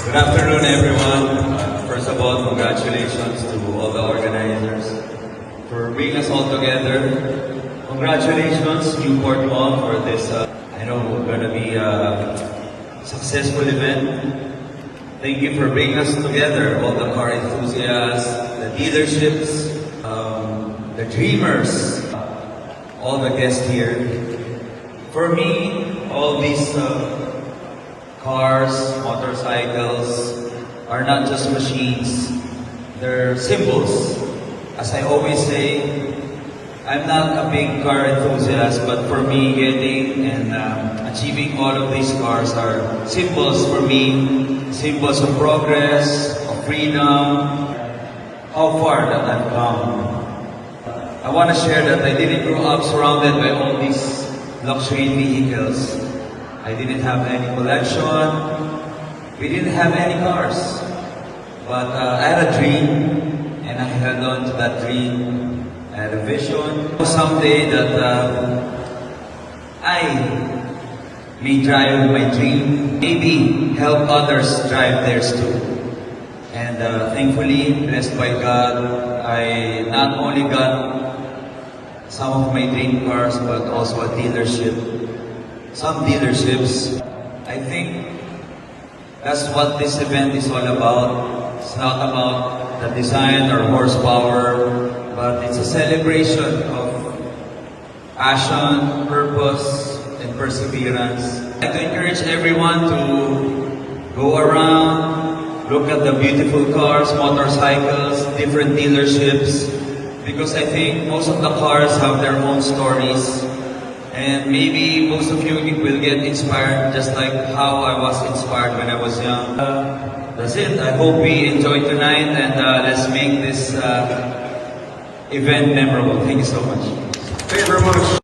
Good afternoon, everyone. First of all, congratulations to all the organizers for bringing us all together. Congratulations, Newport Mall, for this, I know, going to be a successful event. Thank you for bringing us together, all the car enthusiasts, the dealerships, the dreamers, all the guests here. For me, all these cars, motorcycles are not just machines, they're symbols. As I always say, I'm not a big car enthusiast, but for me, getting and achieving all of these cars are symbols for me, symbols of progress, of freedom, how far that I've come. I want to share that I didn't grow up surrounded by all these luxury vehicles. I didn't have any collection. We didn't have any cars. But I had a dream, and I held on to that dream. I had a vision. Someday that I may drive my dream, maybe help others drive theirs too. And thankfully, blessed by God, I not only got some of my dream cars, but also a dealership. Some dealerships. I think that's what this event is all about. It's not about the design or horsepower, but it's a celebration of passion, purpose, and perseverance. I'd like to encourage everyone to go around, look at the beautiful cars, motorcycles, different dealerships, because I think most of the cars have their own stories. And maybe most of you will get inspired just like how I was inspired when I was young. That's it. I hope we enjoy tonight, and let's make this event memorable. Thank you so much. Thank you very much.